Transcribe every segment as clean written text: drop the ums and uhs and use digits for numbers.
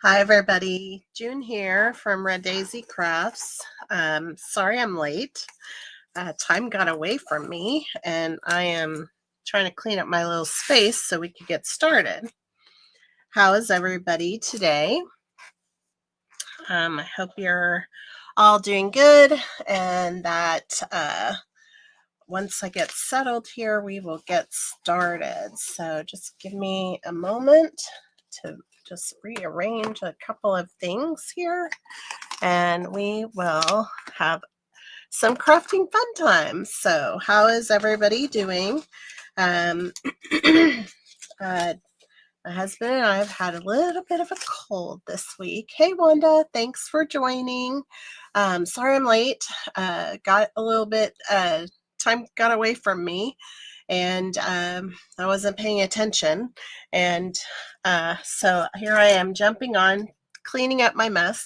Hi everybody, June here from Red Daisy Crafts. Sorry I'm late. Time got away from me and I am trying to clean up my little space so we could get started. How is everybody today? I hope you're all doing good and that once I get settled here, we will get started. So just give me a moment to just rearrange a couple of things here and we will have some crafting fun times. So how is everybody doing? My husband and I have had a little bit of a cold this week. Hey Wanda, thanks for joining. Sorry I'm late. Got a little bit, time got away from me and I wasn't paying attention. And so here I am jumping on, cleaning up my mess.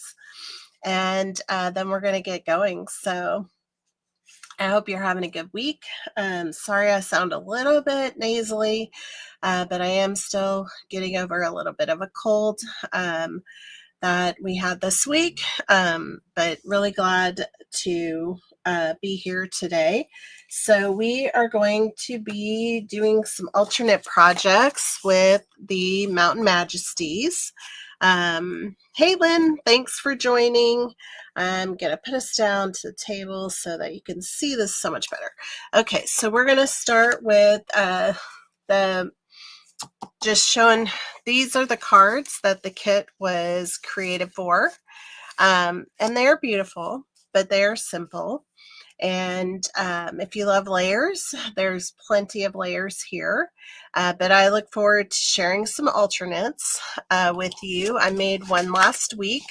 And then we're going to get going. So I hope you're having a good week. Sorry I sound a little bit nasally, but I am still getting over a little bit of a cold that we had this week, but really glad to be here today. So we are going to be doing some alternate projects with the Mountain Majesties. Hey Lynn, thanks for joining. I'm going to put us down to the table so that you can see this so much better. Okay, so we're going to start with just showing, these are the cards that the kit was created for. And they're beautiful, but they're simple. And if you love layers, there's plenty of layers here. But I look forward to sharing some alternates with you. I made one last week.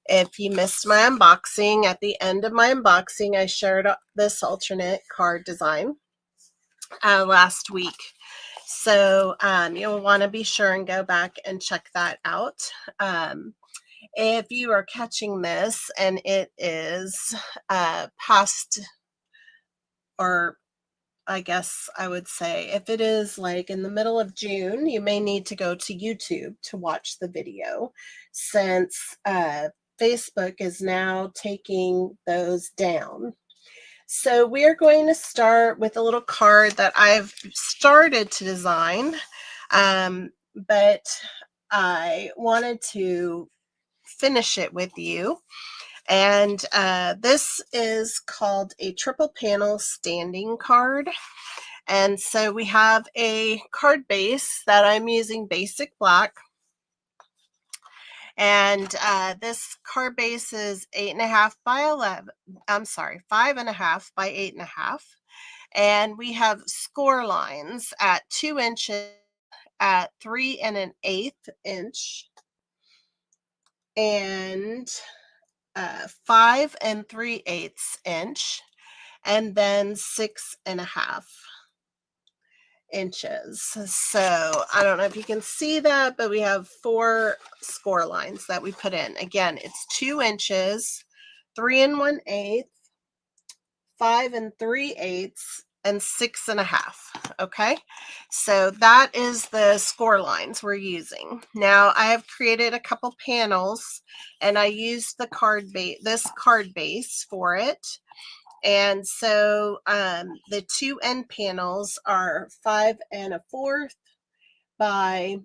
If you missed my unboxing, at the end of my unboxing, I shared this alternate card design last week. So you'll want to be sure and go back and check that out. If you are catching this and it is past, or I guess I would say if it is like in the middle of June, you may need to go to YouTube to watch the video, since Facebook is now taking those down. So we are going to start with a little card that I've started to design, but I wanted to finish it with you. And this is called a triple panel standing card. And so we have a card base that I'm using basic black. And this card base is 8.5 by 11. I'm sorry, 5.5 by 8.5. And we have score lines at 2 inches, at 3 1/8 inch, and 5 3/8 inch, and then 6.5 inches. So I don't know if you can see that, but we have 4 score lines that we put in. Again, it's 2 inches, 3 1/8, 5 3/8, and 6.5. Okay, so that is the score lines we're using. Now I have created a couple panels and I used the this card base for it. And so the 2 end panels are 5 1/4 by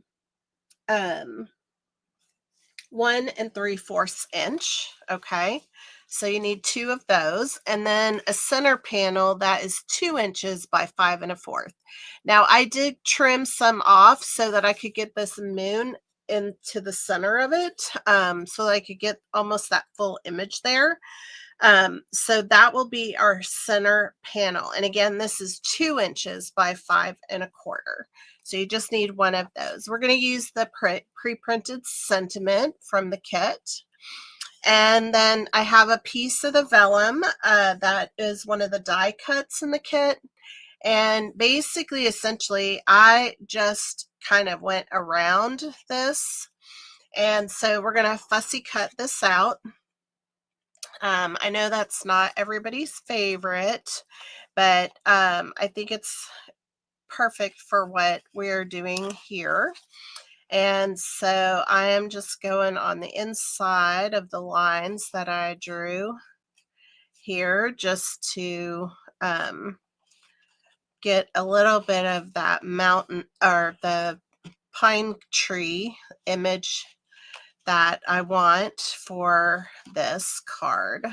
1 3/4 inch. Okay, so you need 2 of those, and then a center panel that is 2 inches by 5 1/4. Now I did trim some off so that I could get this moon into the center of it, so that I could get almost that full image there. So that will be our center panel. And again, this is 2 inches by 5 1/4. So you just need one of those. We're going to use the pre-printed sentiment from the kit. And then I have a piece of the vellum that is one of the die cuts in the kit. And basically, essentially, I just kind of went around this. And so we're going to fussy cut this out. I know that's not everybody's favorite, but I think it's perfect for what we're doing here. And so I am just going on the inside of the lines that I drew here just to get a little bit of that mountain or the pine tree image that I want for this card.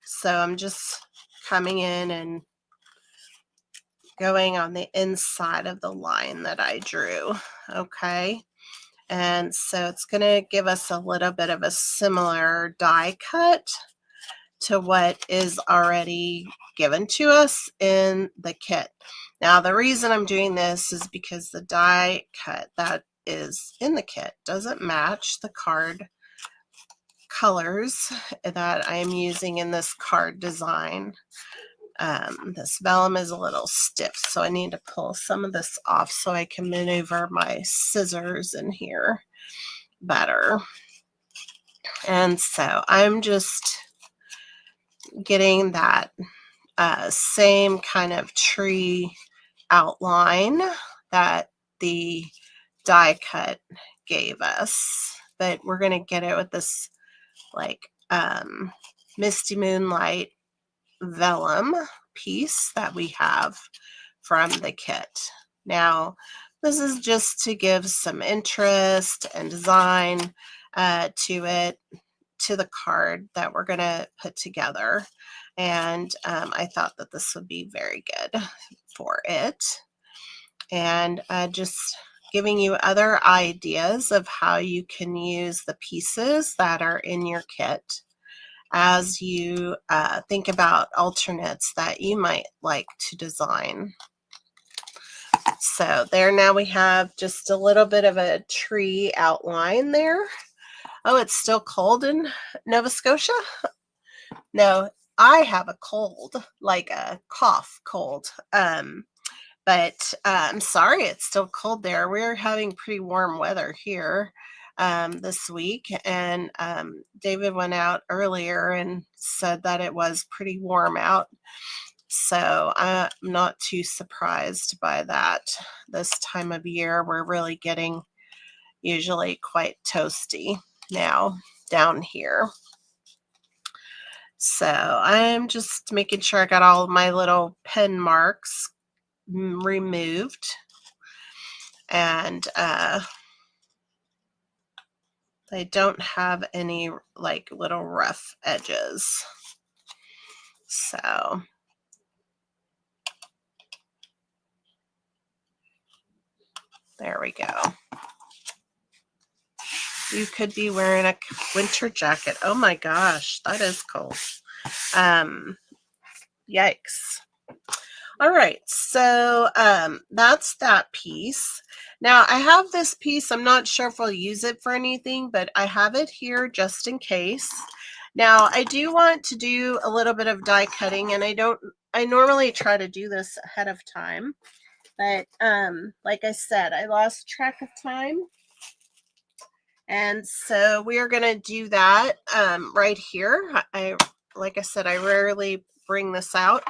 So I'm just coming in and going on the inside of the line that I drew. Okay. And so it's going to give us a little bit of a similar die cut to what is already given to us in the kit. Now, the reason I'm doing this is because the die cut that is in the kit doesn't match the card colors that I am using in this card design. This vellum is a little stiff, so I need to pull some of this off so I can maneuver my scissors in here better. And so I'm just getting that same kind of tree outline that the die cut gave us, but we're going to get it with this like Misty Moonlight vellum piece that we have from the kit. Now, this is just to give some interest and design to it, to the card that we're going to put together. And I thought that this would be very good for it. And just giving you other ideas of how you can use the pieces that are in your kit as you think about alternates that you might like to design. So there, now we have just a little bit of a tree outline there. Oh, it's still cold in Nova Scotia? No, I have a cold, like a cough cold. But I'm sorry, it's still cold there. We're having pretty warm weather here this week, and David went out earlier and said that it was pretty warm out. So I'm not too surprised by that. This time of year, we're really getting usually quite toasty now down here. So I'm just making sure I got all of my little pen marks removed, and they don't have any like little rough edges. So there we go. You could be wearing a winter jacket. Oh my gosh, that is cold. Yikes. All right, so that's that piece. Now I have this piece. I'm not sure if I'll use it for anything, but I have it here just in case. Now I do want to do a little bit of die cutting, and I normally try to do this ahead of time, but like I said, I lost track of time. And so we are going to do that right here. Like I said, I rarely bring this out.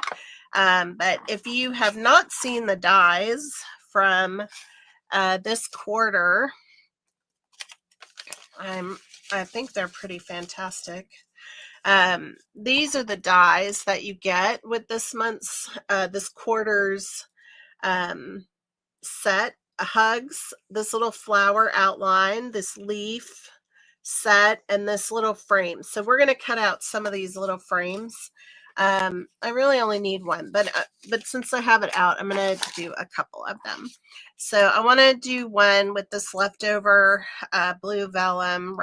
But if you have not seen the dies from this quarter, I think they're pretty fantastic. These are the dies that you get with this month's, this quarter's set. Hugs, this little flower outline, this leaf set, and this little frame. So we're going to cut out some of these little frames. I really only need one, but since I have it out, I'm going to do a couple of them. So I want to do one with this leftover blue vellum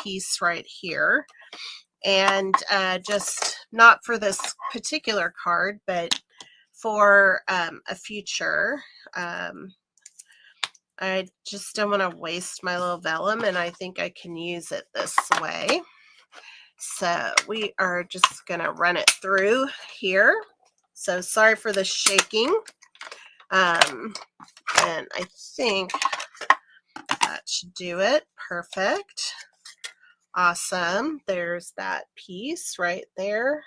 piece right here. And just not for this particular card, but for a future. I just don't want to waste my little vellum, and I think I can use it this way. So we are just going to run it through here. So sorry for the shaking. And I think that should do it. Perfect. Awesome. There's that piece right there.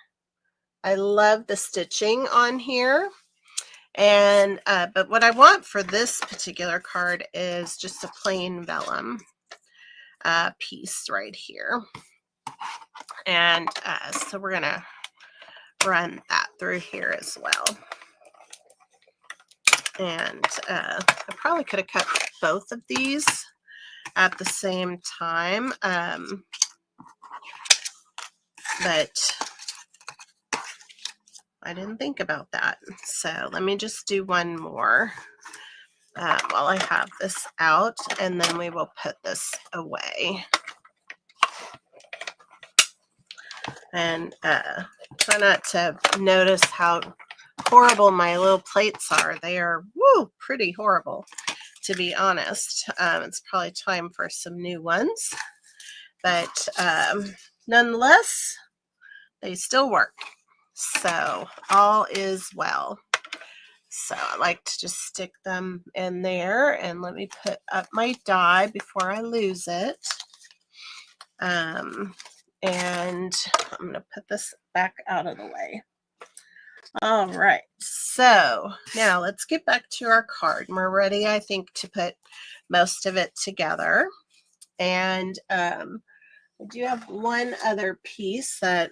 I love the stitching on here. And but what I want for this particular card is just a plain vellum piece right here. And so we're gonna run that through here as well. And I probably could have cut both of these at the same time, but I didn't think about that. So let me just do one more while I have this out, and then we will put this away. And try not to notice how horrible my little plates are. They are, pretty horrible, to be honest. It's probably time for some new ones. But nonetheless, they still work. So all is well. So I like to just stick them in there, and let me put up my die before I lose it. And I'm going to put this back out of the way. All right, so now let's get back to our card. We're ready, I think, to put most of it together. And I do have one other piece that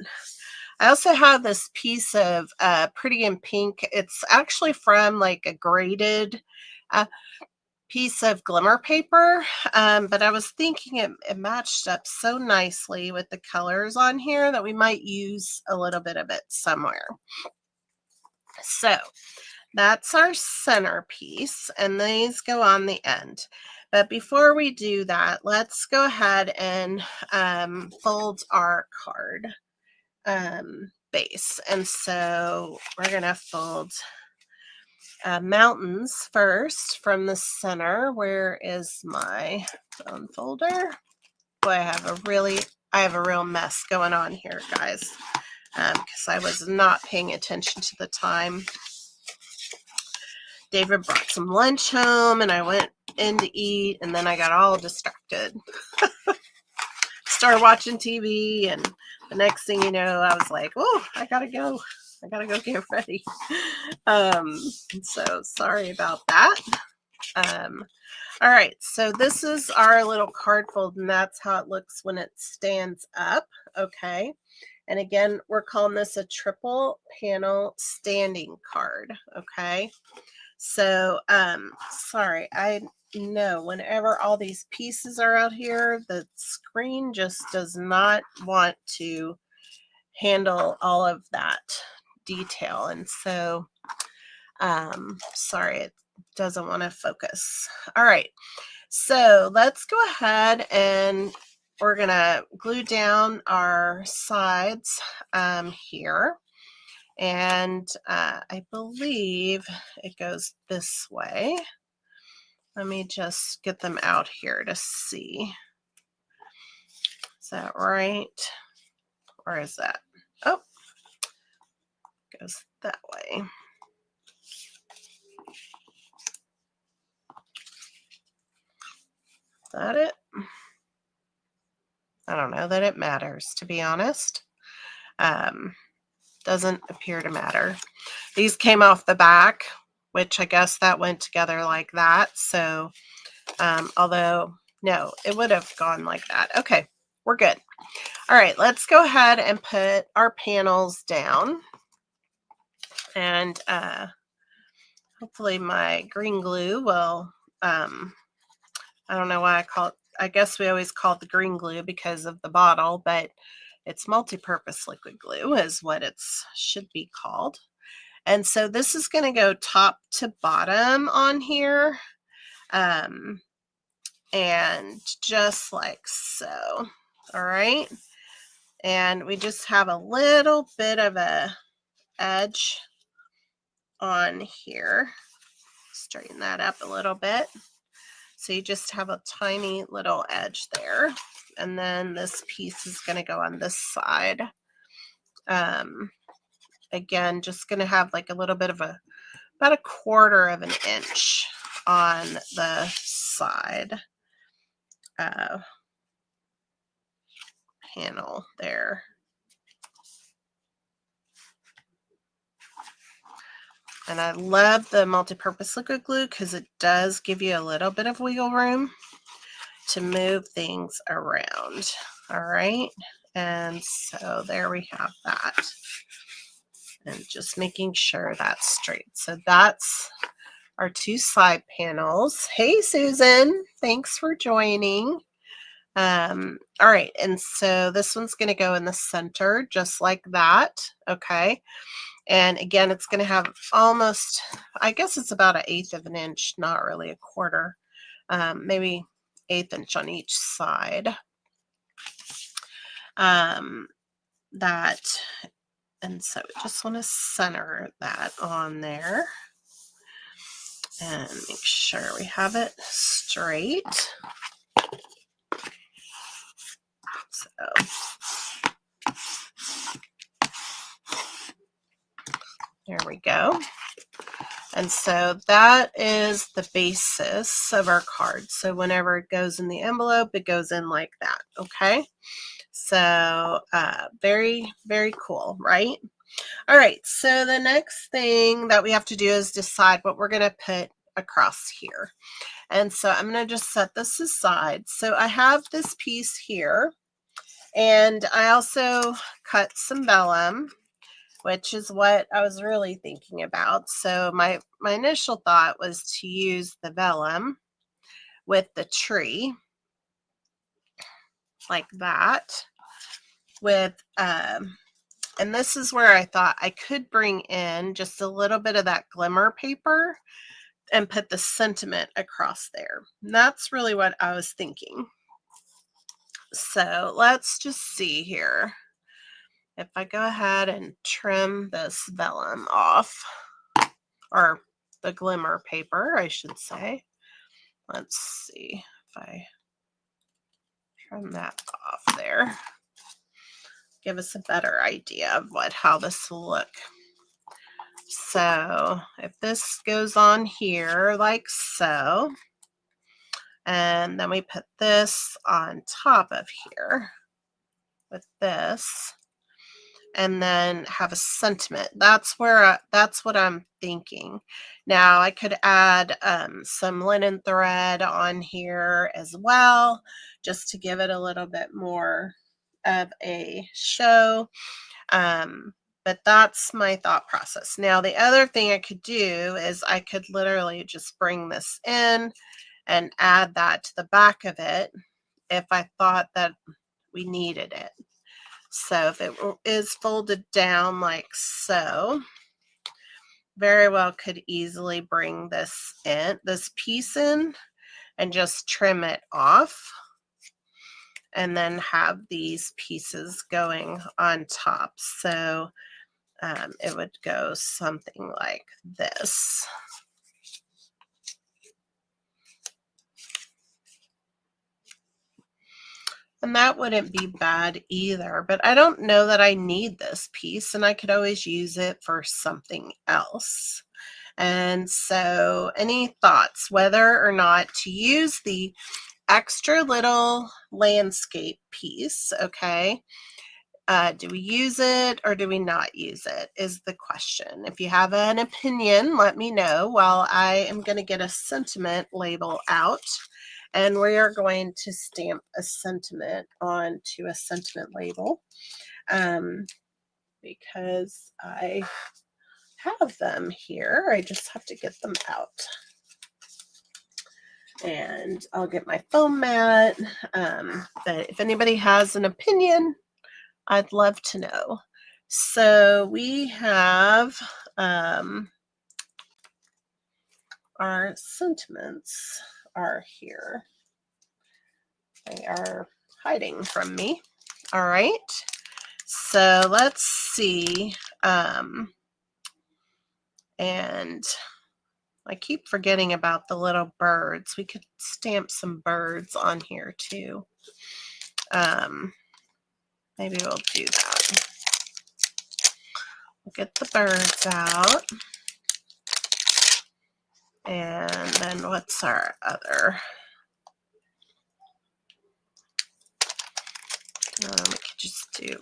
I also have this piece of Pretty in Pink. It's actually from like a graded piece of glimmer paper, but I was thinking it matched up so nicely with the colors on here that we might use a little bit of it somewhere. So that's our centerpiece, and these go on the end. But before we do that, let's go ahead and fold our card base. And so we're going to fold mountains first from the center. Where is my phone folder? Boy, I have a real mess going on here, guys, because I was not paying attention to the time. David brought some lunch home, and I went in to eat, and then I got all distracted. Started watching TV, and the next thing you know, I was like, oh, I gotta go get ready. So sorry about that. All right, so this is our little card fold, and that's how it looks when it stands up. Okay, and again, we're calling this a triple panel standing card. Okay, so sorry, I know whenever all these pieces are out here, the screen just does not want to handle all of that detail, and so sorry, it doesn't want to focus. All right, so let's go ahead and we're gonna glue down our sides here, and I believe it goes this way. Let me just get them out here to see. Is that right? Or is that? Oh, it goes that way. Is that it? I don't know that it matters, to be honest. Doesn't appear to matter. These came off the back, which I guess that went together like that. So, although, no, it would have gone like that. Okay, we're good. All right, let's go ahead and put our panels down. And hopefully my green glue will, I don't know why I guess we always call it the green glue because of the bottle, but it's multi-purpose liquid glue is what it should be called. And so this is going to go top to bottom on here. And just like so. All right. And we just have a little bit of a edge on here. Straighten that up a little bit. So you just have a tiny little edge there. And then this piece is going to go on this side. Again, just going to have like a little bit of about 1/4 of an inch on the side panel there. And I love the multi-purpose liquid glue because it does give you a little bit of wiggle room to move things around. All right. And so there we have that. And just making sure that's straight. So that's our 2 side panels. Hey, Susan, thanks for joining. All right, and so this one's going to go in the center just like that. Okay, and again, it's going to have almost, I guess it's about 1/8 of an inch, not really a quarter, maybe 1/8 inch on each side. That, and so we just want to center that on there and make sure we have it straight. So there we go. And so that is the basis of our card. So whenever it goes in the envelope, it goes in like that. Okay. So very, very cool, right? All right. So the next thing that we have to do is decide what we're going to put across here. And so I'm going to just set this aside. So I have this piece here, and I also cut some vellum, which is what I was really thinking about. So my initial thought was to use the vellum with the tree like that with, and this is where I thought I could bring in just a little bit of that glimmer paper and put the sentiment across there. And that's really what I was thinking. So let's just see here. If I go ahead and trim this vellum off, or the glimmer paper, I should say. Let's see if I trim that off there. Give us a better idea of how this will look. So if this goes on here like so, and then we put this on top of here with this, and then have a sentiment. That's where that's what I'm thinking. Now I could add some linen thread on here as well, just to give it a little bit more of a show. But that's my thought process. Now the other thing I could do is I could literally just bring this in and add that to the back of it if I thought that we needed it. So if it is folded down like so, very well could easily bring this piece in and just trim it off, and then have these pieces going on top. So it would go something like this. And that wouldn't be bad either, but I don't know that I need this piece, and I could always use it for something else. And so any thoughts whether or not to use the extra little landscape piece? Okay. Do we use it or do we not use it is the question. If you have an opinion, let me know while I am going to get a sentiment label out. And we are going to stamp a sentiment onto a sentiment label because I have them here. I just have to get them out. And I'll get my foam mat. But if anybody has an opinion, I'd love to know. So we have our sentiments are here. They are hiding from me. All right. So let's see. And I keep forgetting about the little birds. We could stamp some birds on here too. Maybe we'll do that. We'll get the birds out. And then what's our other? We could just do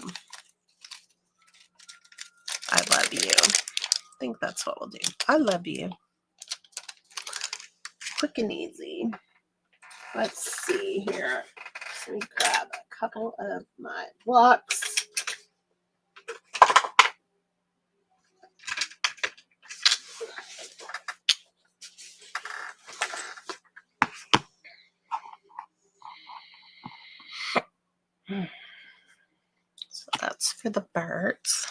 I love you. think that's what we'll do. I love you. Quick and easy. Let's see here. Let me grab a couple of my blocks. So that's for the birds.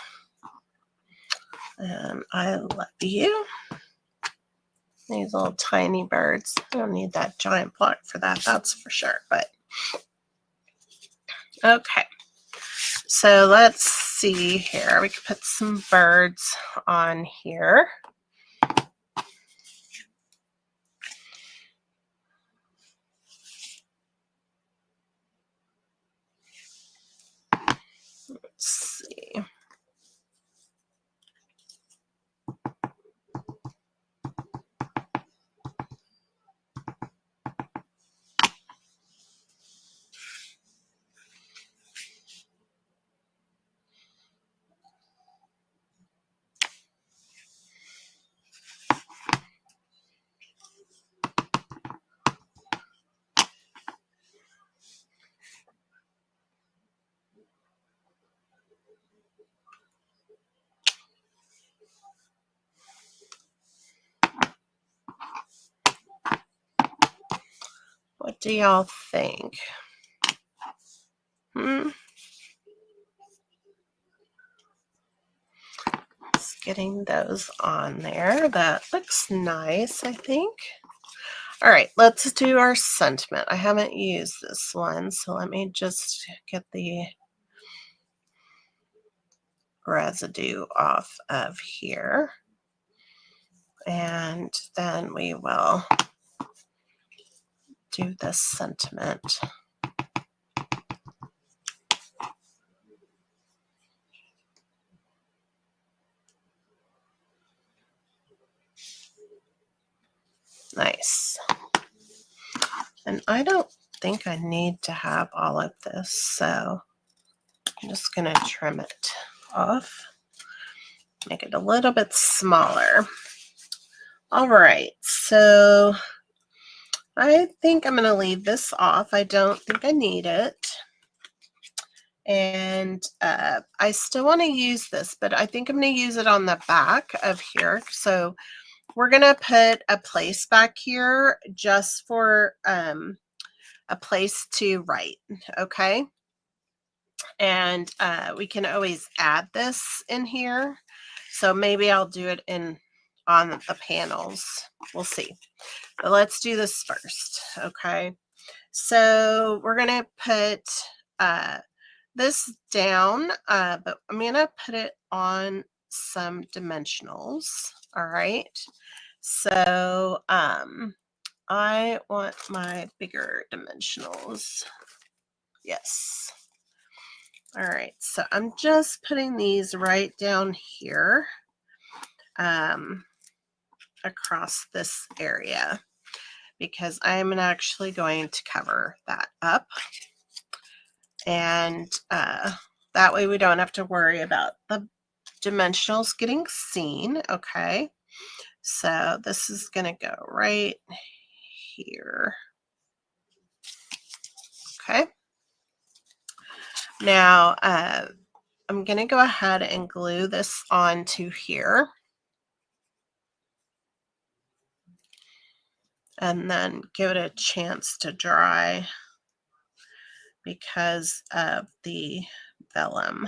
And I love you. These little tiny birds. I don't need that giant block for that, that's for sure. But okay. So let's see here. We can put some birds on here. Let's see. What do y'all think? Just getting those on there. That looks nice, I think. All right, let's do our sentiment. I haven't used this one, so let me just get the residue off of here. And then we will do the sentiment. Nice. And I don't think I need to have all of this, so I'm just going to trim it off, make it a little bit smaller. All right, so I think I'm going to leave this off. I don't think I need it. And I still want to use this, but I think I'm going to use it on the back of here. So we're going to put a place back here just for a place to write, okay? And we can always add this in here. So maybe I'll do it on the panels. We'll see. But let's do this first, okay? So we're going to put this down, but I'm going to put it on some dimensionals, all right? So I want my bigger dimensionals. Yes. All right, so I'm just putting these right down here across this area because I'm actually going to cover that up. And that way we don't have to worry about the dimensionals getting seen, okay? So this is going to go right here. Okay. Now, I'm going to go ahead and glue this onto here. And then give it a chance to dry because of the vellum.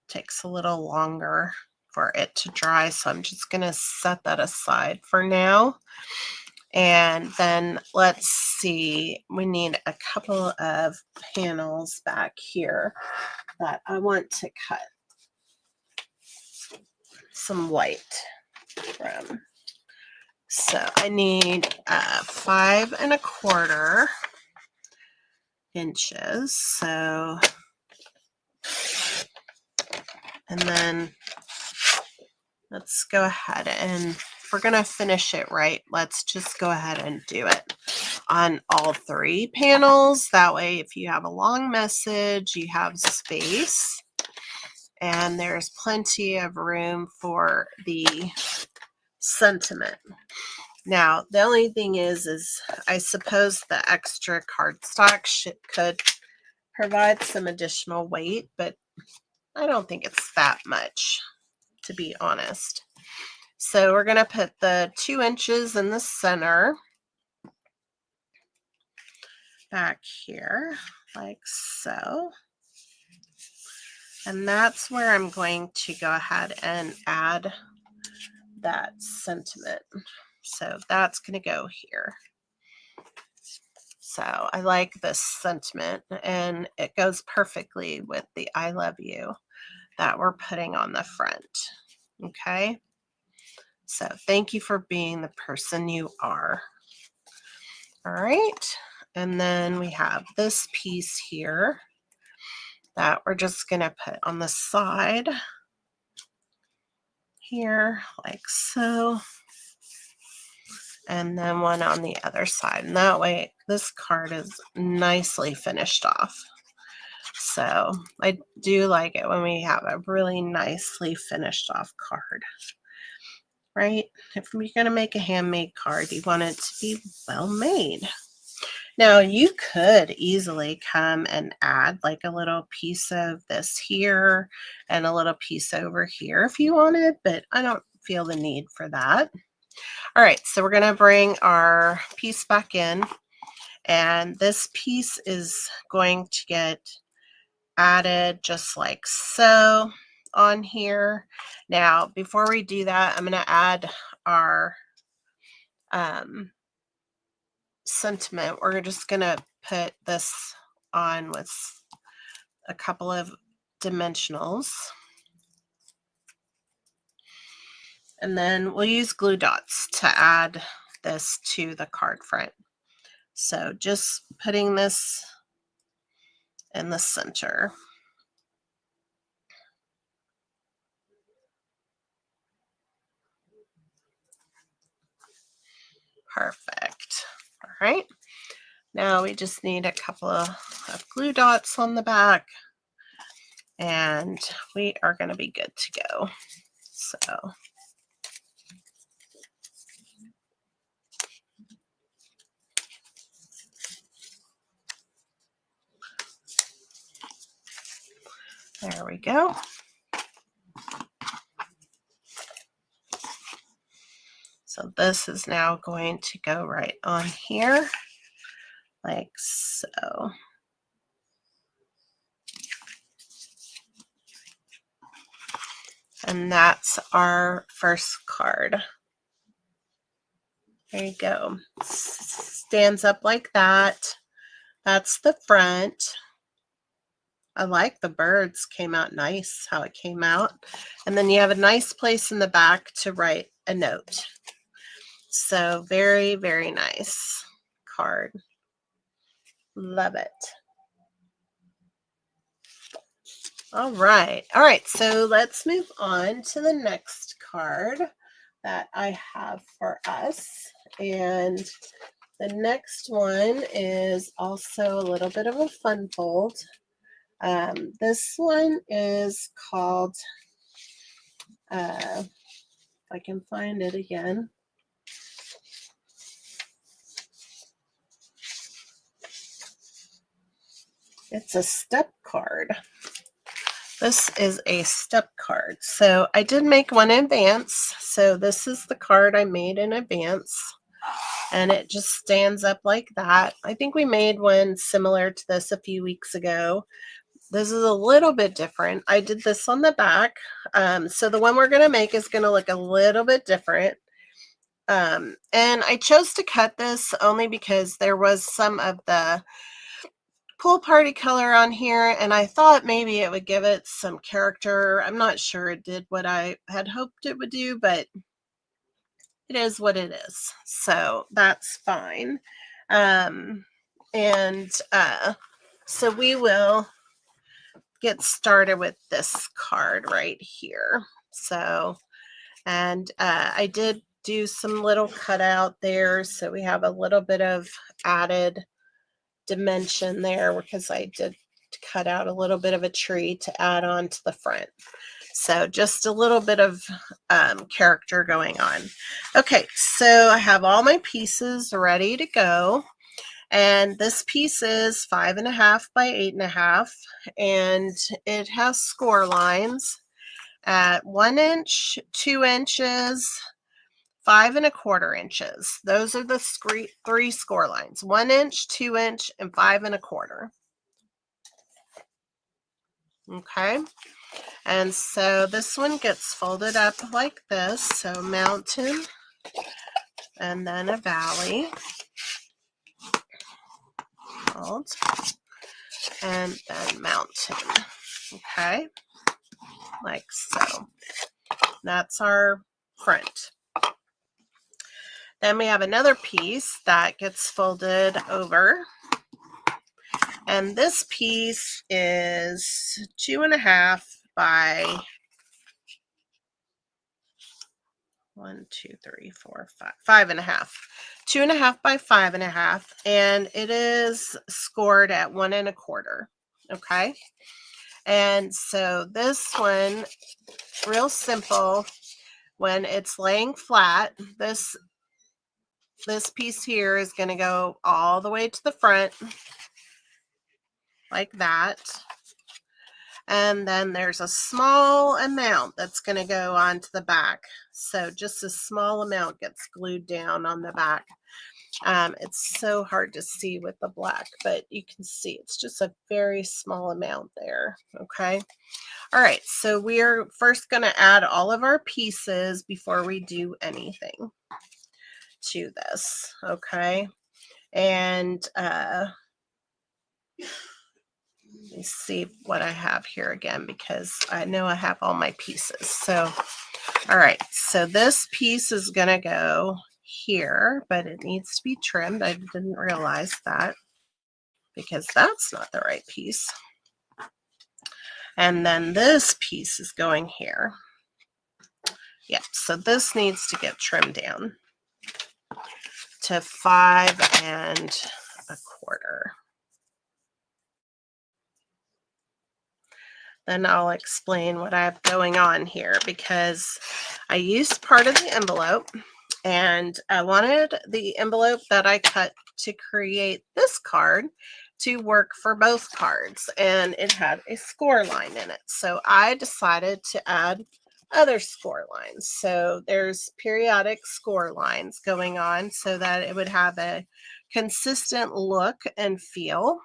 Takes a little longer for it to dry, so I'm just going to set that aside for now. And then let's see, we need a couple of panels back here that I want to cut some white from. So I need 5 1/4 inches. So, and then let's go ahead and if we're going to finish it right, let's just go ahead and do it on all 3 panels. That way, if you have a long message, you have space. and there's plenty of room for the sentiment. Now, the only thing is I suppose the extra cardstock could provide some additional weight, but I don't think it's that much, to be honest. So we're going to put the 2 inches in the center back here, like so. And that's where I'm going to go ahead and add that sentiment. So that's going to go here. So I like this sentiment, and it goes perfectly with the I love you that we're putting on the front. Okay. So thank you for being the person you are. All right. And then we have this piece here that we're just going to put on the side here, like so. And then one on the other side. And that way this card is nicely finished off. So I do like it when we have a really nicely finished off card, right? If you're going to make a handmade card, you want it to be well made. Now you could easily come and add like a little piece of this here and a little piece over here if you wanted, but I don't feel the need for that. All right, so we're going to bring our piece back in, and this piece is going to get added just like so on here. Now, before we do that, I'm going to add our sentiment. We're just going to put this on with a couple of dimensionals. And then we'll use glue dots to add this to the card front. So just putting this in the center. Perfect. All right. Now we just need a couple of glue dots on the back, and we are going to be good to go. So there we go. So this is now going to go right on here, like so. And that's our first card. There you go. Stands up like that. That's the front. I like the birds, came out nice how it came out. And then you have a nice place in the back to write a note. So very, very nice card. Love it. All right. All right. So let's move on to the next card that I have for us. And the next one is also a little bit of a fun fold. This one is called, if I can find it again. It's a step card. This is a step card. So I did make one in advance. So this is the card I made in advance. And it just stands up like that. I think we made one similar to this a few weeks ago. This is a little bit different. I did this on the back. So the one we're going to make is going to look a little bit different. And I chose to cut this only because there was some of the pool party color on here, and I thought maybe it would give it some character. I'm not sure it did what I had hoped it would do, but it is what it is. So that's fine. So we will get started with this card right here. So, and I did do some little cutout there. So we have a little bit of added dimension there because I did to cut out a little bit of a tree to add on to the front. So just a little bit of character going on. Okay, so I have all my pieces ready to go. And this piece is 5.5 by 8.5, and it has score lines at 1 inch, 2 inches, 5.25 inches. Those are the three score lines: 1 inch, 2 inch, and 5.25. Okay, and so this one gets folded up like this. So mountain, and then a valley, and then mountain. Okay, like so. That's our front. Then we have another piece that gets folded over, and this piece is 2.5 by 5.5. 2.5 by 5.5, and it is scored at 1.25. Okay, and so this one, real simple. When it's laying flat, this piece here is going to go all the way to the front like that. And then there's a small amount that's going to go onto the back. So just a small amount gets glued down on the back. It's so hard to see with the black, but you can see it's just a very small amount there. Okay. All right. So we are first going to add all of our pieces before we do anything to this. Okay. And let me see what I have here again, because I know I have all my pieces. So, all right. So this piece is going to go here, but it needs to be trimmed. I didn't realize that, because that's not the right piece. And then this piece is going here. Yeah, so this needs to get trimmed down to 5.25. Then I'll explain what I have going on here, because I used part of the envelope, and I wanted the envelope that I cut to create this card to work for both cards, and it had a score line in it. So I decided to add other score lines. So there's periodic score lines going on so that it would have a consistent look and feel.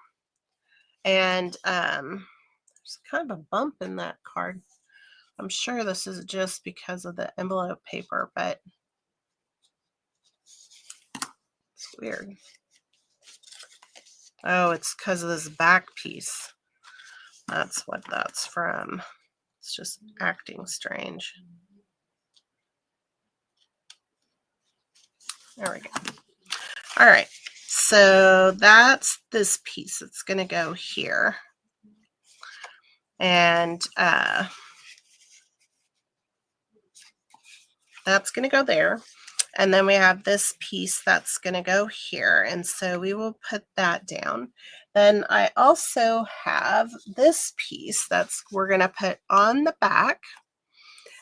And there's kind of a bump in that card. I'm sure this is just because of the envelope paper, but it's weird. Oh, it's because of this back piece. That's what that's from. It's just acting strange. There we go. All right, so that's this piece. It's going to go here. And that's going to go there. And then we have this piece that's going to go here. And so we will put that down. Then I also have this piece that's we're going to put on the back.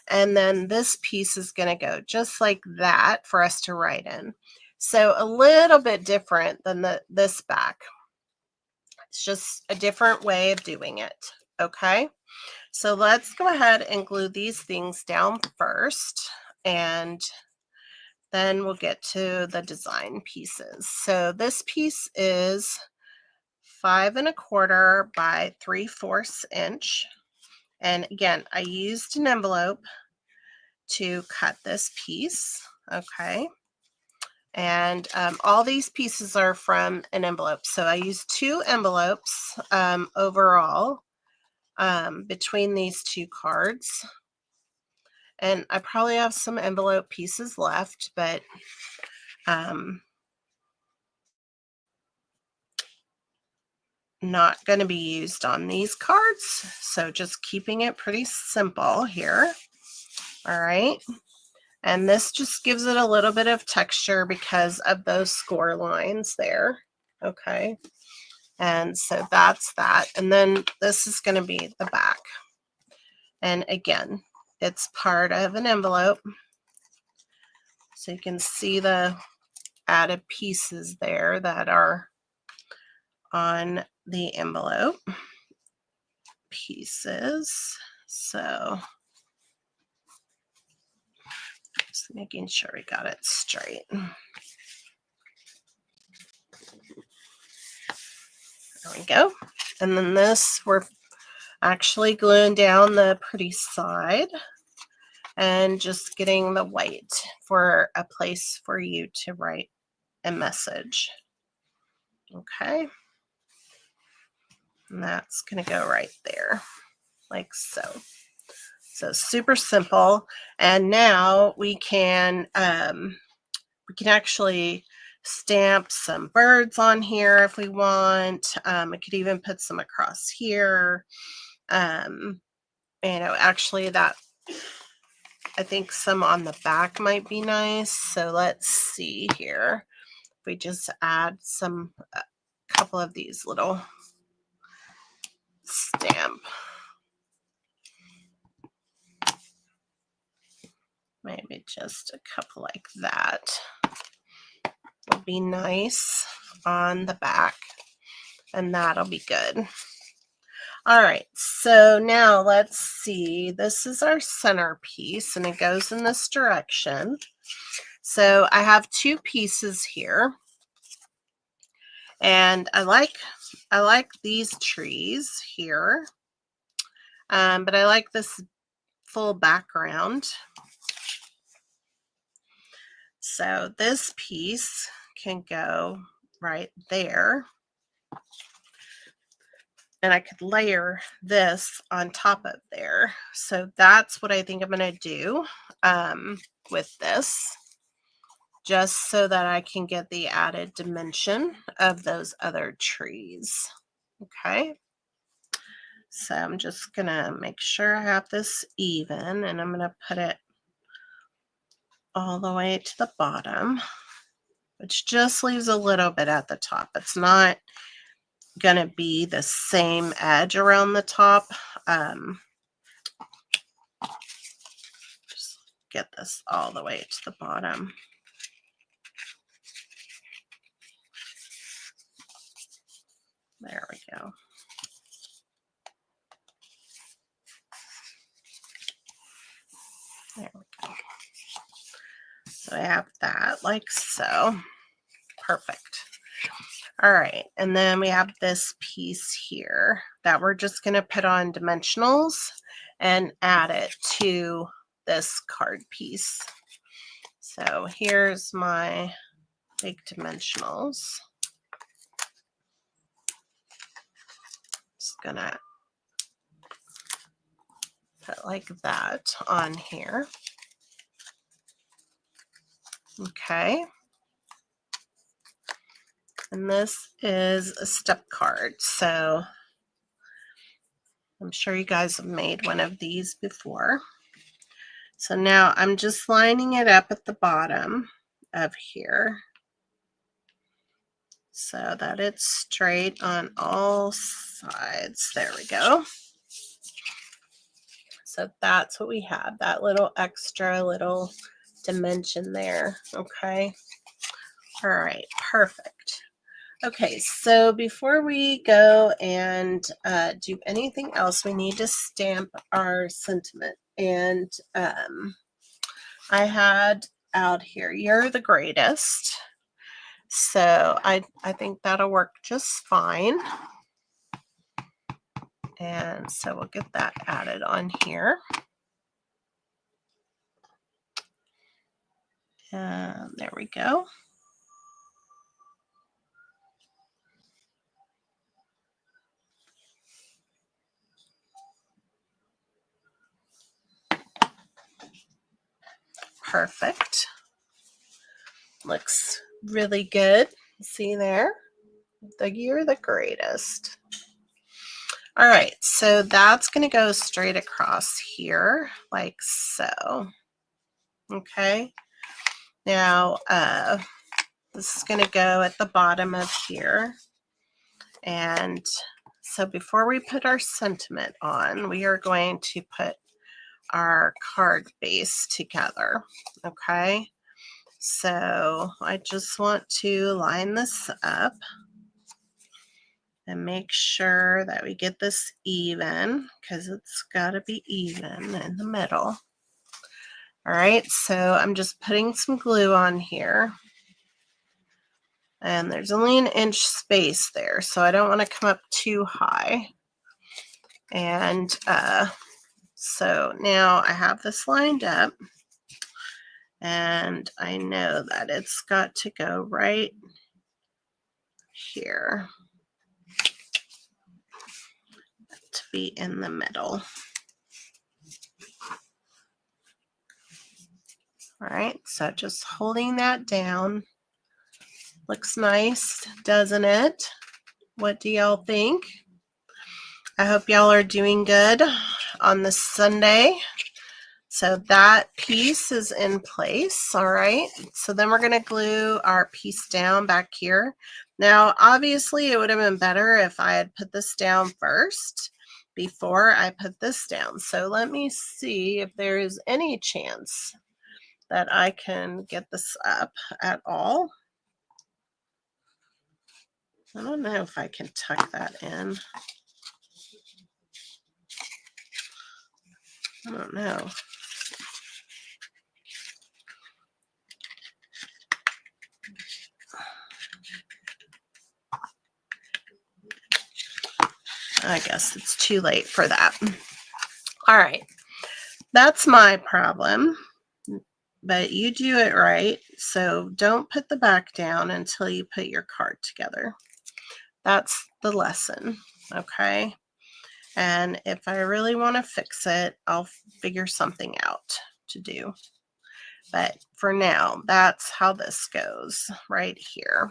And then this piece is going to go just like that for us to write in. So a little bit different than this back. It's just a different way of doing it. Okay. So let's go ahead and glue these things down first, and then we'll get to the design pieces. So this piece is 5.25 by 3/4 inch. And again, I used an envelope to cut this piece. Okay. And all these pieces are from an envelope. So I used 2 envelopes overall between these 2 cards. And I probably have some envelope pieces left, but not going to be used on these cards. So just keeping it pretty simple here. All right. And this just gives it a little bit of texture because of those score lines there. Okay. And so that's that. And then this is going to be the back. And again, it's part of an envelope. So you can see the added pieces there that are on the envelope pieces. So just making sure we got it straight. There we go. And then this, we're actually gluing down the pretty side and just getting the white for a place for you to write a message. Okay. And that's going to go right there, like so. So super simple. And now we can actually stamp some birds on here if we want. I could even put some across here. Actually that, I think some on the back might be nice. So let's see here. If we just add some, a couple of these little stamp. Maybe just a couple like that will be nice on the back, and that'll be good. All right, so now let's see. This is our centerpiece, and it goes in this direction. So I have two pieces here, and I like these trees here, but I like this full background. So this piece can go right there. And I could layer this on top of there. So that's what I think I'm going to do with this, just so that I can get the added dimension of those other trees. Okay. So I'm just going to make sure I have this even, and I'm going to put it all the way to the bottom, which just leaves a little bit at the top. It's not going to be the same edge around the top. Just get this all the way to the bottom. There we go. There we go. So I have that like so. Perfect. All right, and then we have this piece here that we're just going to put on dimensionals and add it to this card piece. So here's my big dimensionals. Just going to put like that on here. Okay. And this is a step card, so I'm sure you guys have made one of these before. So now I'm just lining it up at the bottom of here so that it's straight on all sides. There we go. So that's what we have, that little extra little dimension there. Okay. All right, perfect. Okay, so before we go and do anything else, we need to stamp our sentiment. And I had out here, "You're the greatest." So I think that'll work just fine. And so we'll get that added on here. And there we go. Perfect. Looks really good. See there? "You're the greatest." All right, so that's going to go straight across here like so. Okay. Now, this is going to go at the bottom of here. And so before we put our sentiment on, we are going to put our card base together. Okay, so I just want to line this up and make sure that we get this even, because it's got to be even in the middle. All right, so I'm just putting some glue on here. And there's only an inch space there, so I don't want to come up too high. And so now I have this lined up, and I know that it's got to go right here to be in the middle. All right, so just holding that down. Looks nice, doesn't it? What do y'all think? I hope y'all are doing good on this Sunday. So that piece is in place, all right? So then we're gonna glue our piece down back here. Now, obviously it would have been better if I had put this down first before I put this down. So let me see if there is any chance that I can get this up at all. I don't know if I can tuck that in. I don't know. I guess it's too late for that. All right, that's my problem, but you do it right. So don't put the back down until you put your card together. That's the lesson, okay? And if I really want to fix it, I'll figure something out to do. But for now, that's how this goes right here.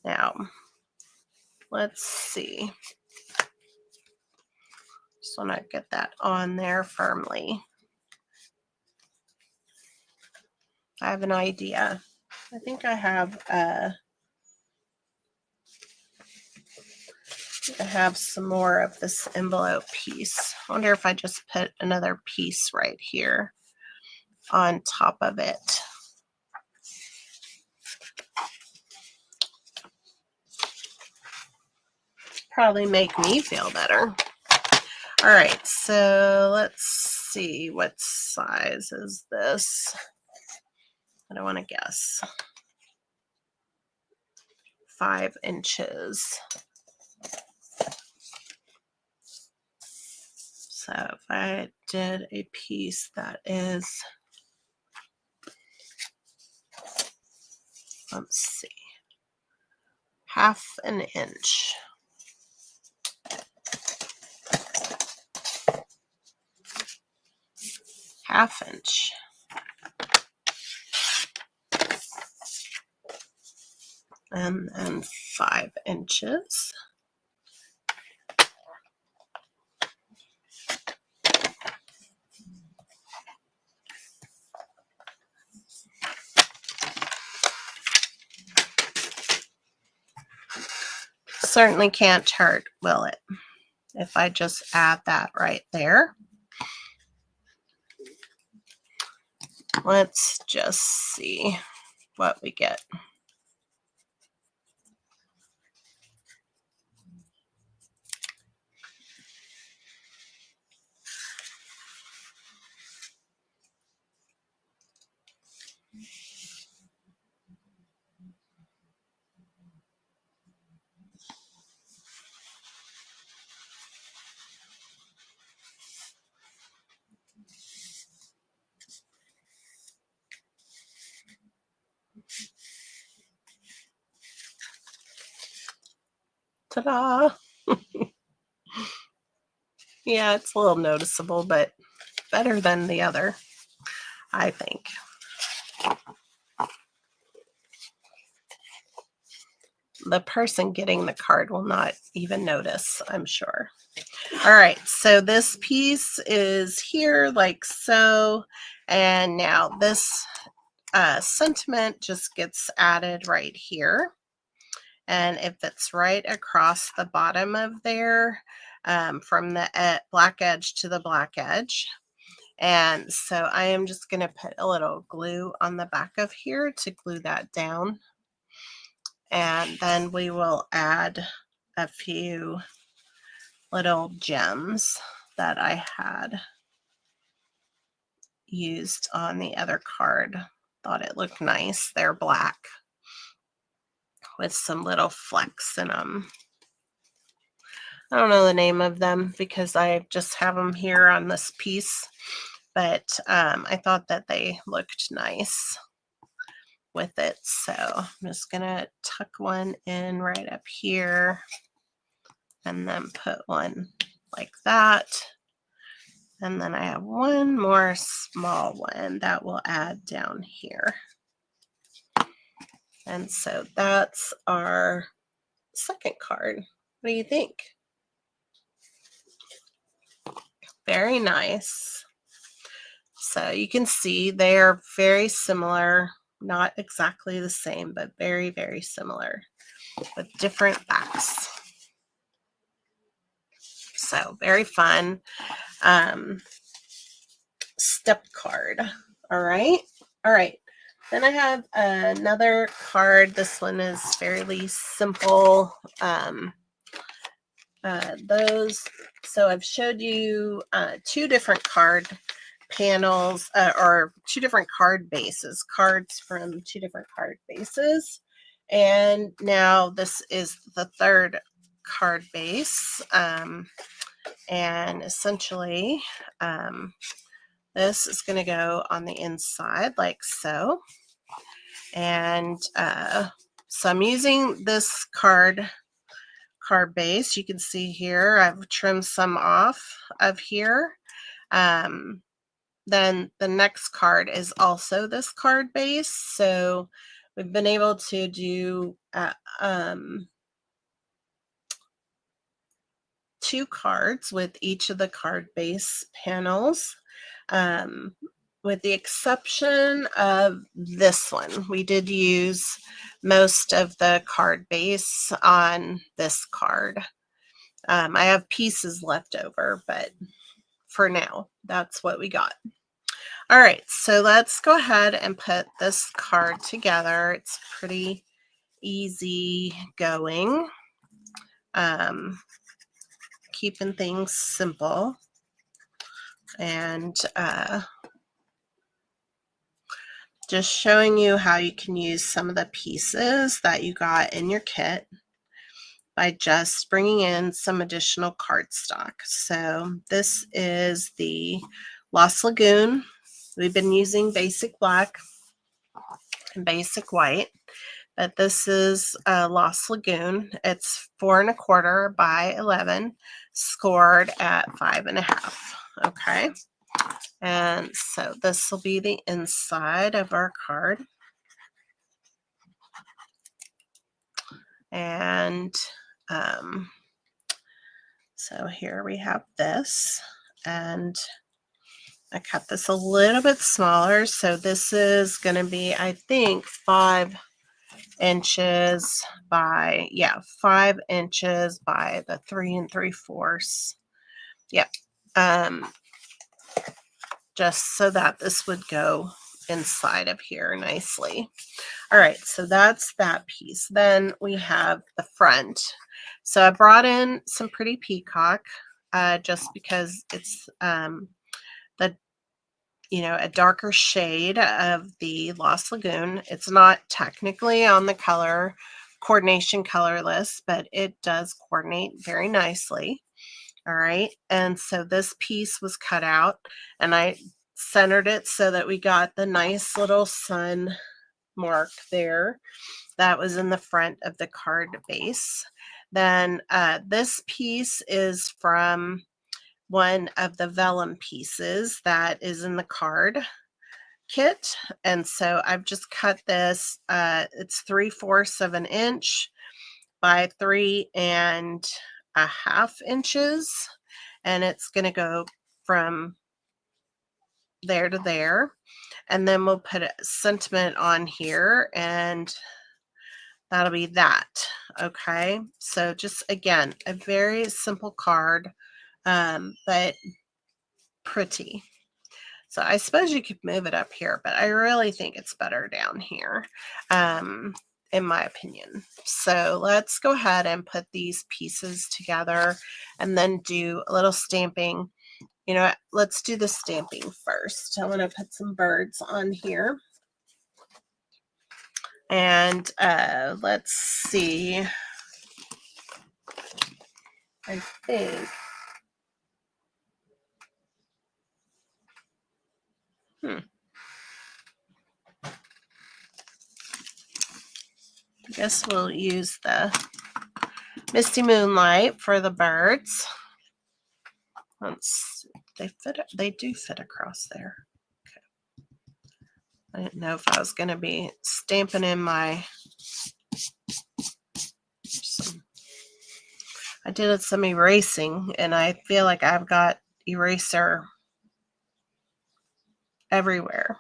Now, let's see. Just want to get that on there firmly. I have an idea. I think I have some more of this envelope piece. I wonder if I just put another piece right here on top of it. Probably make me feel better. All right, so let's see, what size is this? I don't want to guess. 5 inches. So if I did a piece that is, let's see, 1/2 inch. Half inch. And then 5 inches. Certainly can't hurt, will it? If I just add that right there. Let's just see what we get. Ta-da! Yeah, it's a little noticeable, but better than the other, I think. The person getting the card will not even notice, I'm sure. All right, so this piece is here like so, and now this sentiment just gets added right here. and it fits right across the bottom of there, from the black edge to the black edge. And so I am just going to put a little glue on the back of here to glue that down. And then we will add a few little gems that I had used on the other card. Thought it looked nice. They're black with some little flecks in them. I don't know the name of them because I just have them here on this piece, but I thought that they looked nice with it. So I'm just gonna tuck one in right up here and then put one like that. And then I have one more small one that will add down here. And so that's our second card. What do you think? Very nice. So you can see they are very similar, not exactly the same, but very, very similar with different backs. So very fun. Step card. All right. Then I have another card. This one is fairly simple. So I've showed you two different card panels, or two different card bases, cards from two different card bases. And now this is the third card base. And essentially, this is going to go on the inside like so. And so I'm using this card base. You can see here I've trimmed some off of here. Then the next card is also this card base. So we've been able to do two cards with each of the card base panels, with the exception of this one. We did use most of the card base on this card. I have pieces left over, but for now, that's what we got. All right, so let's go ahead and put this card together. It's pretty easy going. Keeping things simple. And just showing you how you can use some of the pieces that you got in your kit by just bringing in some additional cardstock. So this is the Lost Lagoon. We've been using basic black and basic white, but this is Lost Lagoon. It's 4 1/4 by 11, scored at 5 1/2. Okay. And so this will be the inside of our card. And so here we have this, and I cut this a little bit smaller. So this is going to be, I think, 5 inches by, 5 inches by the 3 3/4. Yep. Just so that this would go inside of here nicely. All right, so that's that piece. Then we have the front. So I brought in some Pretty Peacock, just because it's a darker shade of the Lost Lagoon. It's not technically on the color coordination color list, but it does coordinate very nicely. All right, and so this piece was cut out, and I centered it so that we got the nice little sun mark there that was in the front of the card base. Then this piece is from one of the vellum pieces that is in the card kit, and so I've just cut this. It's 3/4 of an inch by 3 1/2 inches, and it's going to go from there to there. And then we'll put a sentiment on here, and that'll be that. Okay, so just again, a very simple card, but pretty. So I suppose you could move it up here, but I really think it's better down here, in my opinion. So let's go ahead and put these pieces together and then do a little stamping. You know what? Let's do the stamping first. I want to put some birds on here. And let's see. I think. I guess we'll use the Misty Moonlight for the birds. They do fit across there. Okay. I didn't know if I was going to be stamping in I did some erasing, and I feel like I've got eraser everywhere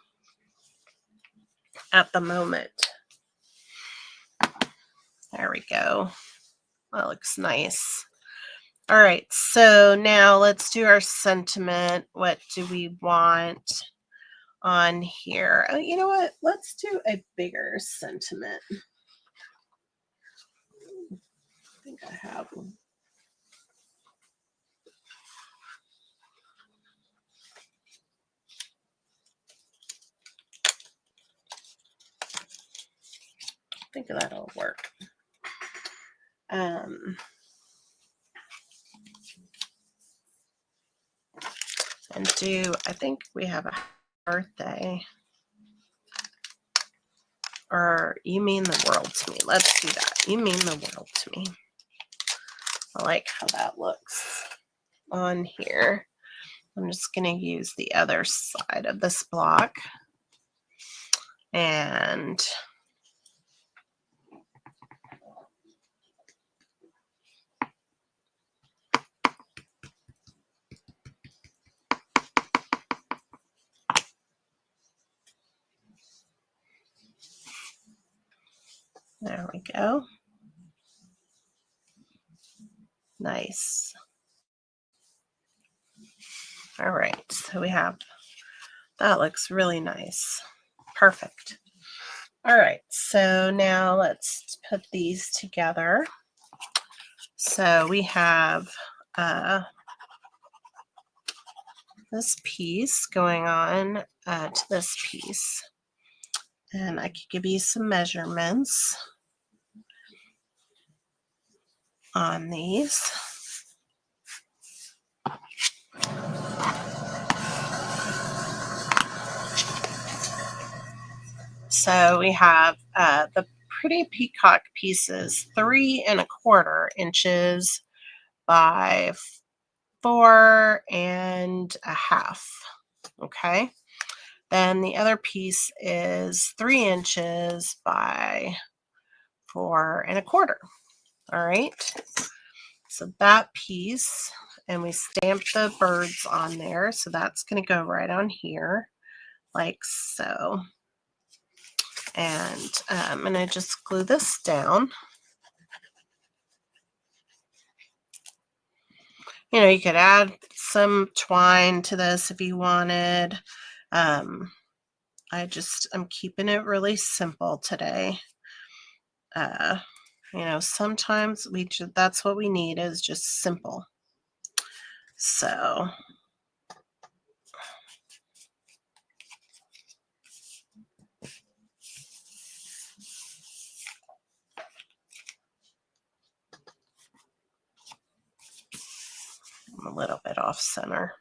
at the moment. There we go. That looks nice. All right, so now let's do our sentiment. What do we want on here? Oh, you know what? Let's do a bigger sentiment. I think I have one. I think that'll work. And I think we have a birthday. Or you mean the world to me. Let's do that. You mean the world to me. I like how that looks on here. I'm just going to use the other side of this block. And there we go. Nice. All right, so we have, that looks really nice. Perfect. All right, so now let's put these together. So we have this piece going on to this piece. And I could give you some measurements on these. So we have the Pretty Peacock pieces, 3 1/4 inches by 4 1/2. Okay. Then the other piece is 3 inches by 4 1/4. All right. So that piece, and we stamped the birds on there. So that's going to go right on here, like so. And I'm going to just glue this down. You know, you could add some twine to this if you wanted. I'm keeping it really simple today. You know, sometimes that's what we need, is just simple. So I'm a little bit off center.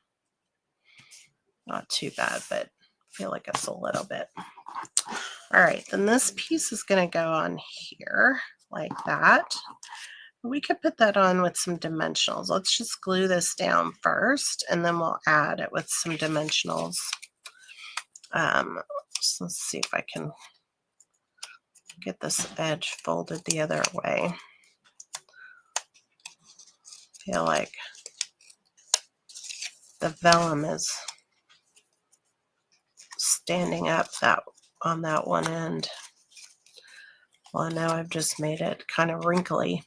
Not too bad, but I feel like it's a little bit. All right, then this piece is going to go on here like that. We could put that on with some dimensionals. Let's just glue this down first, and then we'll add it with some dimensionals. So let's see if I can get this edge folded the other way. I feel like the vellum is standing up on that one end. Well, now I've just made it kind of wrinkly.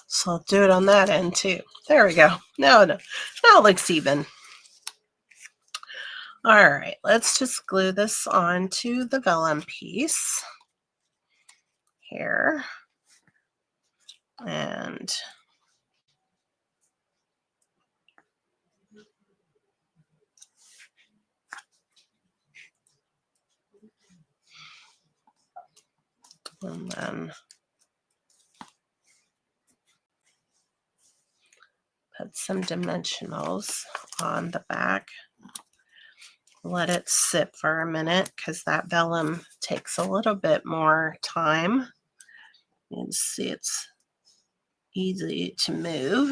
So I'll do it on that end too. There we go. Now it looks even. All right, let's just glue this onto the vellum piece here. And then put some dimensionals on the back. Let it sit for a minute because that vellum takes a little bit more time. You can see it's easy to move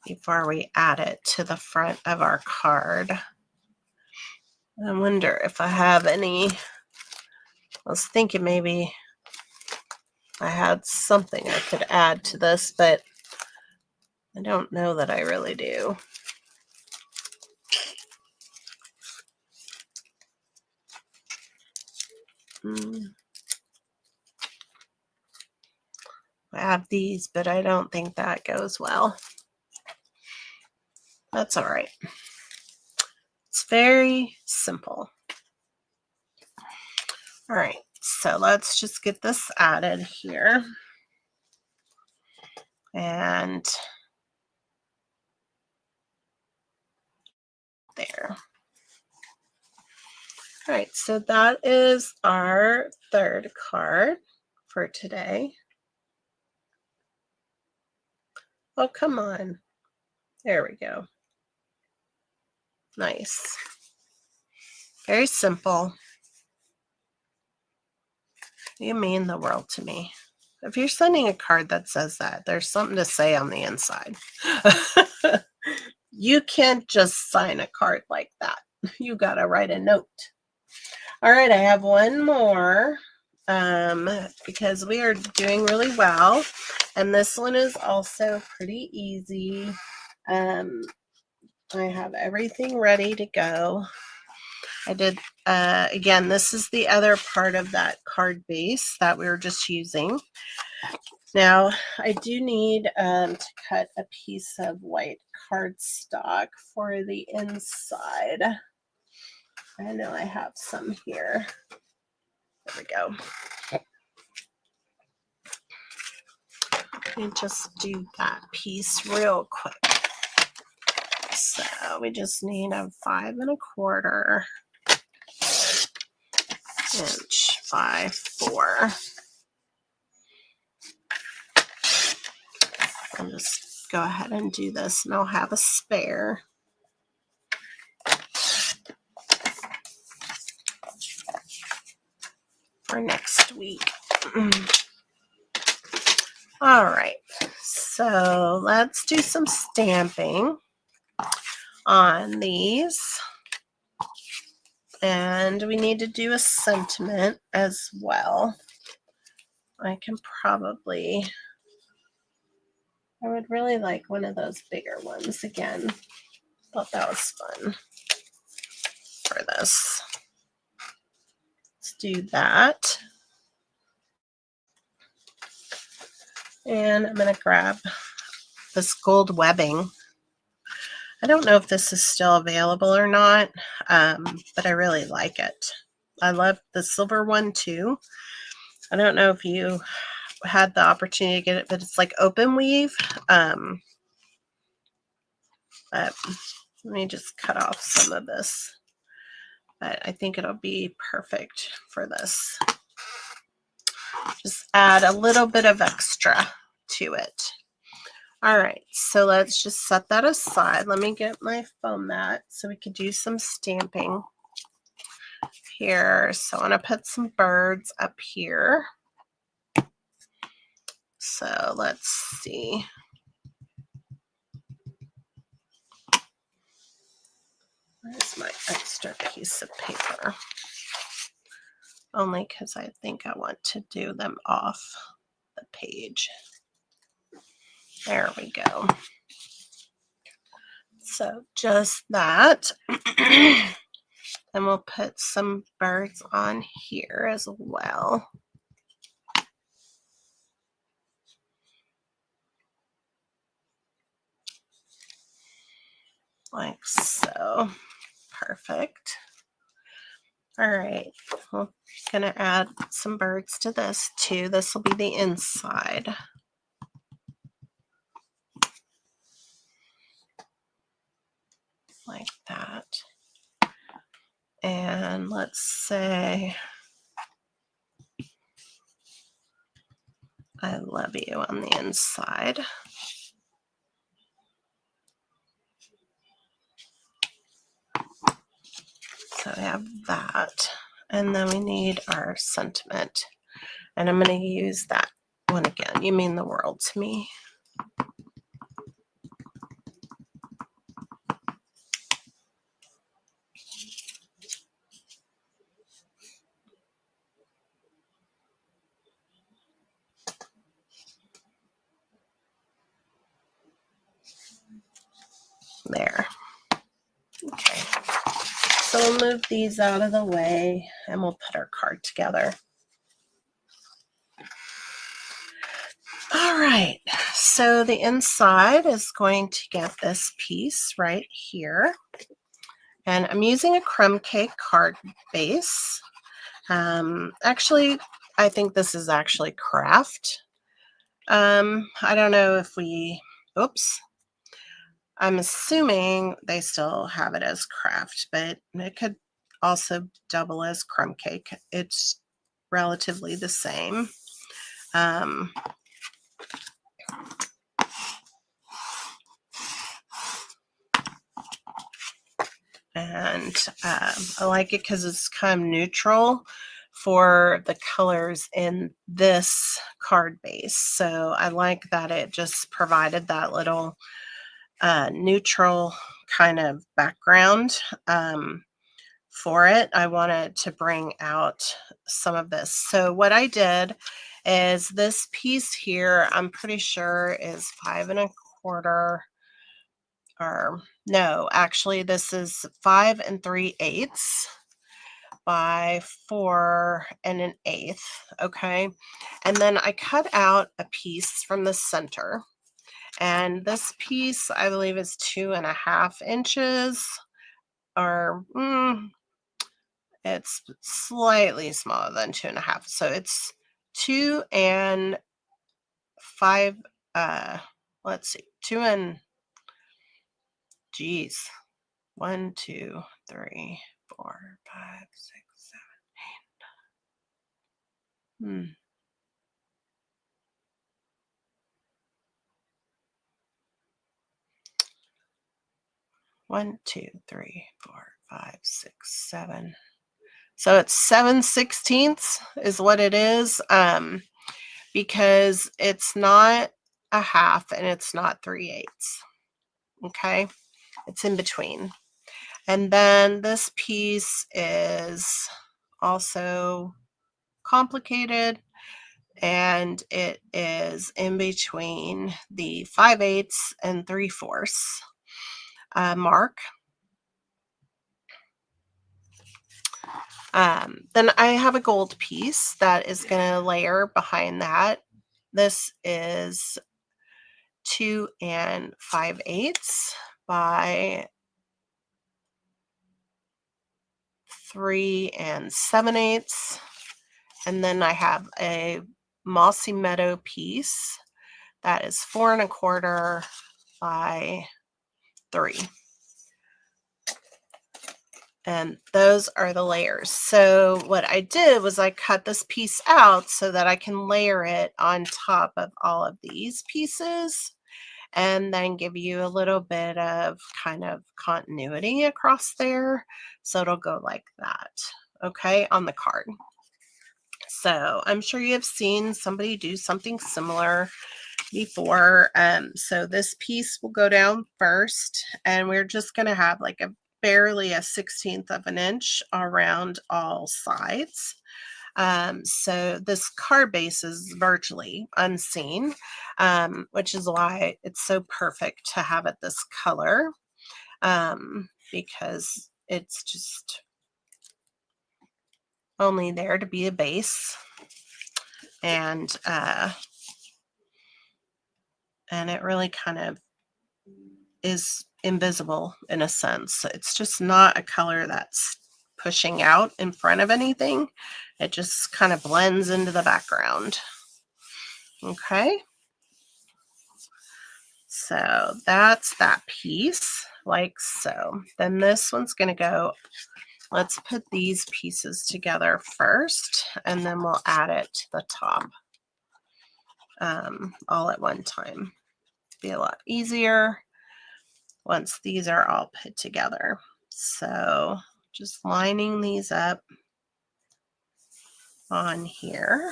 before we add it to the front of our card. I wonder if I have any. I was thinking maybe I had something I could add to this, but I don't know that I really do. I have these, but I don't think that goes well. That's all right. It's very simple. All right, so let's just get this added here. And there. All right, so that is our third card for today. Oh, come on. There we go. Nice. Very simple. You mean the world to me. If you're sending a card that says that, there's something to say on the inside. You can't just sign a card like that. You got to write a note. All right, I have one more because we are doing really well. And this one is also pretty easy. I have everything ready to go. I did, again, this is the other part of that card base that we were just using. Now, I do need to cut a piece of white cardstock for the inside. I know I have some here. There we go. Let me just do that piece real quick. So we just need a 5 1/4 inch by 4. I'll just go ahead and do this, and I'll have a spare. For next week. All right, so let's do some stamping on these. And we need to do a sentiment as well. I would really like one of those bigger ones again. Thought that was fun for this. Let's do that. And I'm going to grab this gold webbing. I don't know if this is still available or not, but I really like it. I love the silver one too. I don't know if you had the opportunity to get it, but it's like open weave. But let me just cut off some of this. But I think it'll be perfect for this. Just add a little bit of extra to it. All right, so let's just set that aside. Let me get my foam mat so we can do some stamping here. So I want to put some birds up here. So let's see. Where's my extra piece of paper? Only because I think I want to do them off the page. There we go. So just that. And we'll put some birds on here as well. Like so. Perfect. All right, we're gonna add some birds to this too. This will be the inside. Like that. And let's say I love you on the inside. So we have that. And then we need our sentiment. And I'm going to use that one again. You mean the world to me. There. Okay. So we'll move these out of the way and we'll put our card together. All right, so the inside is going to get this piece right here. And I'm using a crumb cake card base. Actually, I think this is actually craft. I don't know if oops. I'm assuming they still have it as craft, but it could also double as crumb cake. It's relatively the same. And I like it because it's kind of neutral for the colors in this card base. So I like that it just provided that little neutral kind of background for it. I wanted to bring out some of this. So what I did is this piece here, I'm pretty sure is 5 1/4, or no, actually this is 5 3/8 by 4 1/8. Okay. And then I cut out a piece from the center. And this piece, I believe, is 2.5 inches, or it's slightly smaller than 2.5. So it's 2 and 5. Let's see, 2 and geez, 1, 2, 3, 4, 5, 6, 7, 8. 1, 2, 3, 4, 5, 6, 7. So it's 7/16 is what it is, because it's not a half and it's not 3/8. Okay, it's in between. And then this piece is also complicated, and it is in between the 5/8 and 3/4 mark. Then I have a gold piece that is going to layer behind that. This is 2 5/8 by 3 7/8. And then I have a mossy meadow piece that is 4 1/4 by 3. And those are the layers. So what I did was I cut this piece out so that I can layer it on top of all of these pieces and then give you a little bit of kind of continuity across there. So it'll go like that, okay, on the card. So I'm sure you have seen somebody do something similar before. So this piece will go down first, and we're just going to have like barely a 1/16 of an inch around all sides. So this card base is virtually unseen, which is why it's so perfect to have it this color, because it's just only there to be a base, and it really kind of is invisible in a sense. It's just not a color that's pushing out in front of anything. It just kind of blends into the background. Okay. So that's that piece, like so. Then this one's going to go, let's put these pieces together first, and then we'll add it to the top all at one time. Be a lot easier once these are all put together. So just lining these up on here.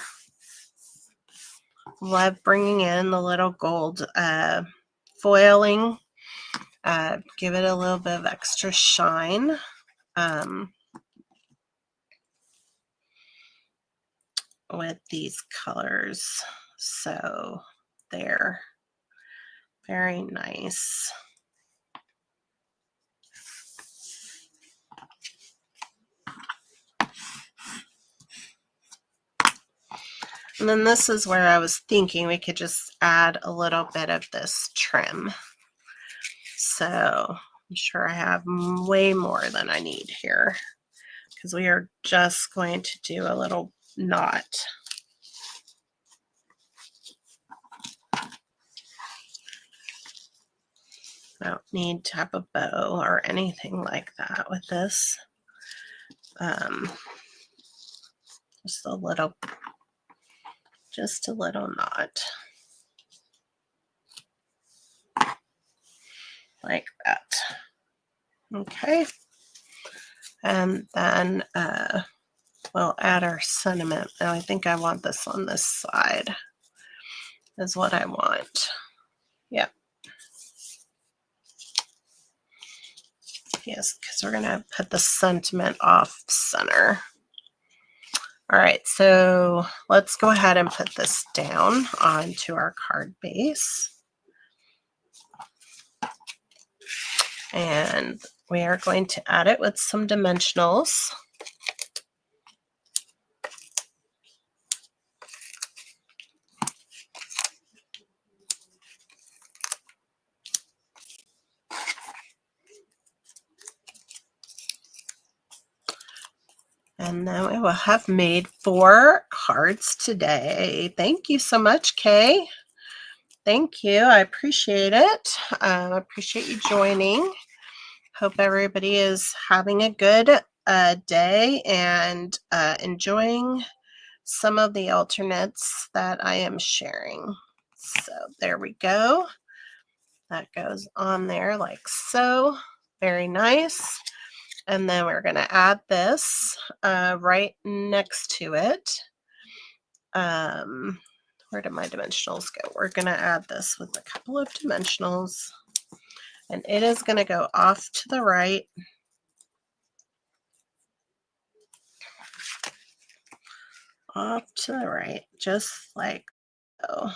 Love bringing in the little gold foiling. Give it a little bit of extra shine. With these colors. So they're very nice. And then this is where I was thinking we could just add a little bit of this trim. So I'm sure I have way more than I need here, because we are just going to do a little knot. I don't need to have a bow or anything like that with this. Just a little knot. Like that. Okay. And then we'll add our sentiment. And I think I want this on this side is what I want. Yep. Yes, because we're going to put the sentiment off center. All right, so let's go ahead and put this down onto our card base. And we are going to add it with some dimensionals. And then we will have made 4 cards today. Thank you so much, Kay. Thank you. I appreciate it. I appreciate you joining. Hope everybody is having a good day and enjoying some of the alternates that I am sharing. So there we go. That goes on there like so. Very nice. And then we're going to add this right next to it. Where did my dimensionals go? We're going to add this with a couple of dimensionals. And it is going to go off to the right. Off to the right, just like so.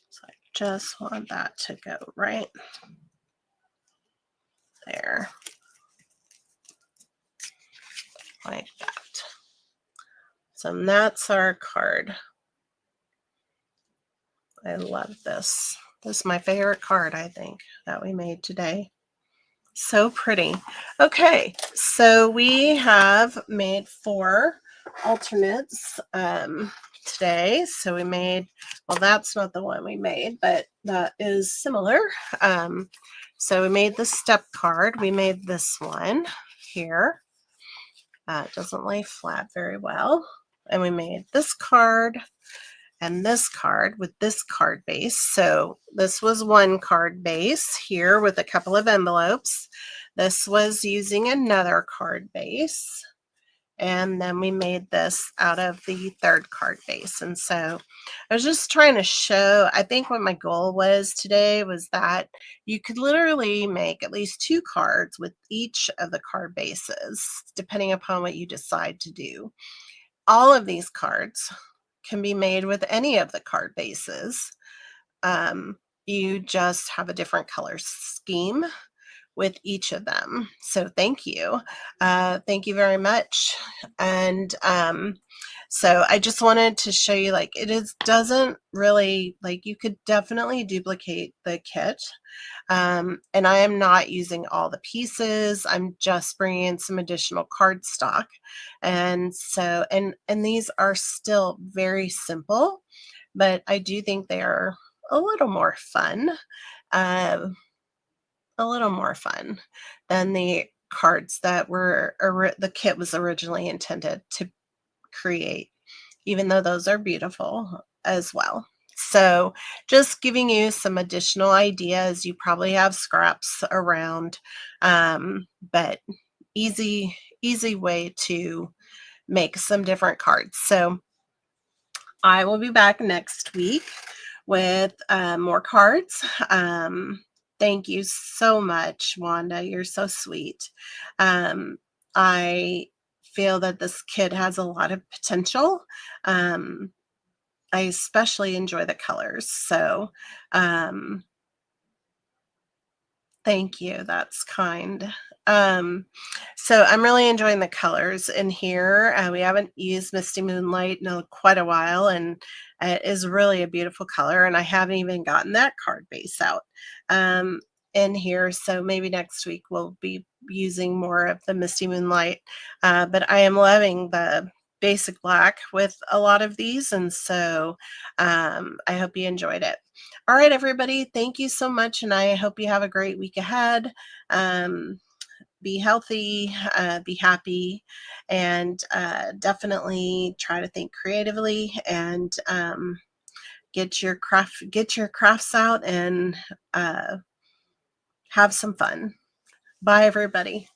So I just want that to go right there. Like that. So that's our card. I love this. This is my favorite card, I think, that we made today. So pretty. Okay, so we have made 4 alternates today. So we made, well, that's not the one we made, but that is similar. So we made the step card. We made this one here. It doesn't lay flat very well. And we made this card and this card with this card base. So this was one card base here with a couple of envelopes. This was using another card base. And then we made this out of the 3rd card base. And so I was just trying to show, I think what my goal was today was that you could literally make at least 2 cards with each of the card bases, depending upon what you decide to do. All of these cards can be made with any of the card bases. You just have a different color scheme with each of them. So thank you. Thank you very much. And so I just wanted to show you, like, doesn't really, like, you could definitely duplicate the kit. And I am not using all the pieces. I'm just bringing in some additional cardstock. And so, and these are still very simple, but I do think they are a little more fun. Uh, a little more fun than the cards that the kit was originally intended to create, even though those are beautiful as well. So just giving you some additional ideas. You probably have scraps around, but easy way to make some different cards. So I will be back next week with more cards. Thank you so much, Wanda. You're so sweet. I feel that this kit has a lot of potential. I especially enjoy the colors. So thank you. That's kind. So I'm really enjoying the colors in here. We haven't used Misty Moonlight in quite a while, and it is really a beautiful color. And I haven't even gotten that card base out in here. So maybe next week we'll be using more of the Misty Moonlight. But I am loving the basic black with a lot of these, and so I hope you enjoyed it. All right, everybody, thank you so much, and I hope you have a great week ahead. Be healthy, be happy, and definitely try to think creatively, and get your crafts out, and have some fun. Bye, everybody.